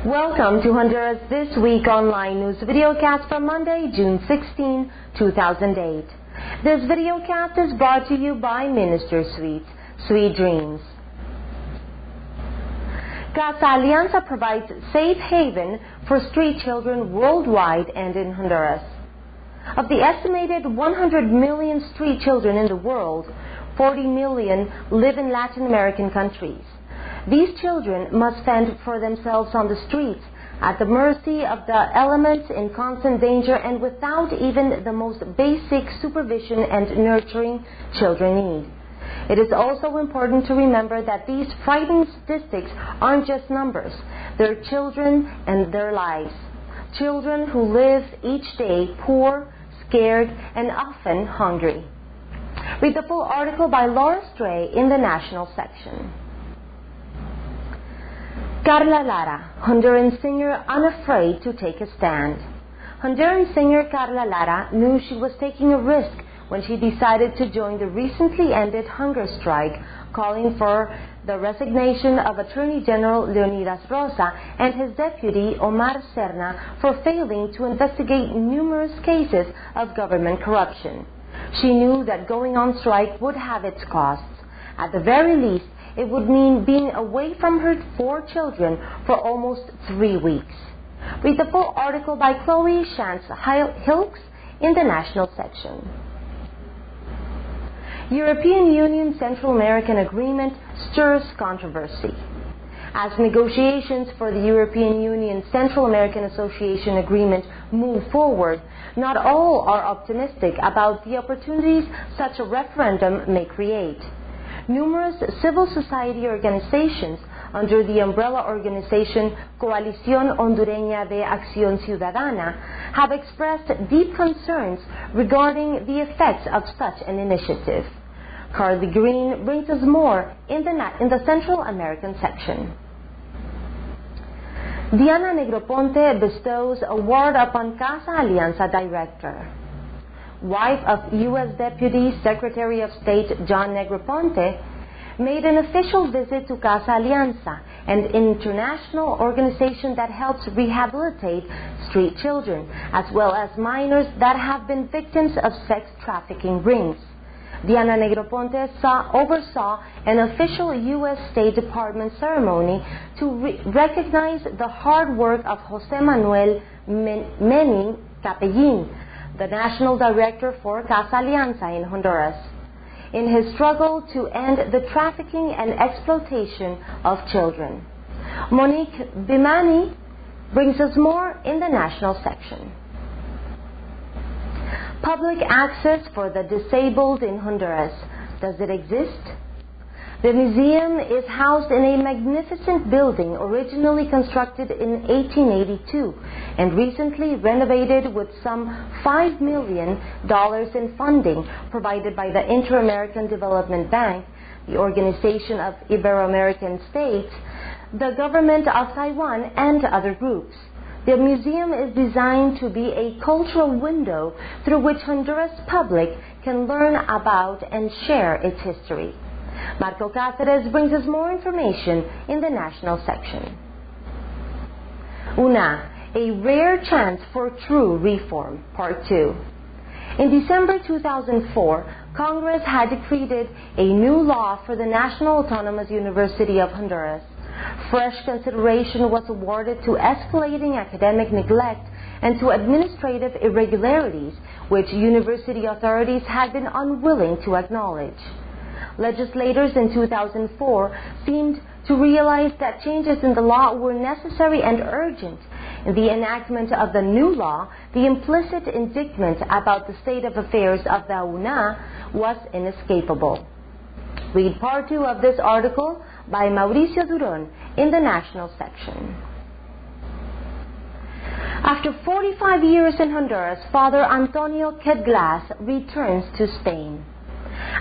Welcome to Honduras This Week Online News Videocast for Monday, June 16, 2008. This videocast is brought to you by Minister Suites, Sweet Dreams. Casa Alianza provides safe haven for street children worldwide and in Honduras. Of the estimated 100 million street children in the world, 40 million live in Latin American countries. These children must fend for themselves on the streets, at the mercy of the elements, in constant danger, and without even the most basic supervision and nurturing children need. It is also important to remember that these frightening statistics aren't just numbers. They're children and their lives. Children who live each day poor, scared, and often hungry. Read the full article by Lara in the national section. Lara, Honduran singer unafraid to take a stand. Honduran singer Lara knew she was taking a risk when she decided to join the recently ended hunger strike, calling for the resignation of Attorney General Leonidas Rosa and his deputy Omar Serna for failing to investigate numerous cases of government corruption. She knew that going on strike would have its costs. At the very least, it would mean being away from her 4 children for almost 3 weeks. Read the full article by Chloe Shantz-Hilks in the national section. European Union Central American Agreement stirs controversy. As negotiations for the European Union Central American Association Agreement move forward, not all are optimistic about the opportunities such a referendum may create. Numerous civil society organizations under the umbrella organization Coalición Hondureña de Acción Ciudadana have expressed deep concerns regarding the effects of such an initiative. Karla Green brings us more in the Central American section. Diana Negroponte bestows award upon Casa Alianza director. Wife of U.S. Deputy Secretary of State John Negroponte, made an official visit to Casa Alianza, an international organization that helps rehabilitate street children, as well as minors that have been victims of sex trafficking rings. Diana Negroponte oversaw an official U.S. State Department ceremony to recognize the hard work of José Manuel Menin Capellín, the National Director for Casa Alianza in Honduras, in his struggle to end the trafficking and exploitation of children. Monique Bimani brings us more in the national section. Public access for the disabled in Honduras. Does it exist? The museum is housed in a magnificent building originally constructed in 1882 and recently renovated with some $5 million in funding provided by the Inter-American Development Bank, the Organization of Ibero-American States, the government of Taiwan, and other groups. The museum is designed to be a cultural window through which Honduras public can learn about and share its history. Marco Cáceres brings us more information in the national section. UNAH, a rare chance for true reform, Part 2. In December 2004, Congress had decreed a new law for the National Autonomous University of Honduras. Fresh consideration was awarded to escalating academic neglect and to administrative irregularities, which university authorities had been unwilling to acknowledge. Legislators in 2004 seemed to realize that changes in the law were necessary and urgent. In the enactment of the new law, the implicit indictment about the state of affairs of the UNAH was inescapable. Read Part 2 of this article by Mauricio Duron in the national section. After 45 years in Honduras, Father Antonio Quetglas returns to Spain.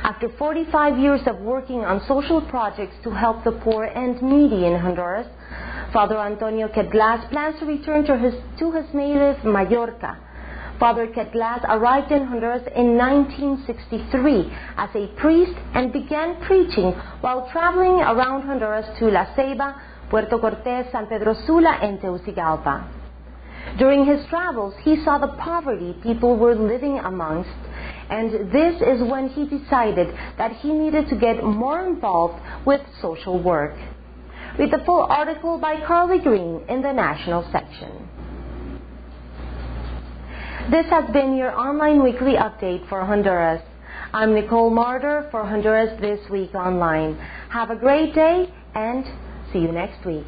After 45 years of working on social projects to help the poor and needy in Honduras, Father Antonio Quetglas plans to return to his native Mallorca. Father Quetglas arrived in Honduras in 1963 as a priest and began preaching while traveling around Honduras to La Ceiba, Puerto Cortes, San Pedro Sula, and Tegucigalpa. During his travels, he saw the poverty people were living amongst, and this is when he decided that he needed to get more involved with social work. Read the full article by Carly Green in the National section. This has been your online weekly update for Honduras. I'm Nicole Marder for Honduras This Week Online. Have a great day and see you next week.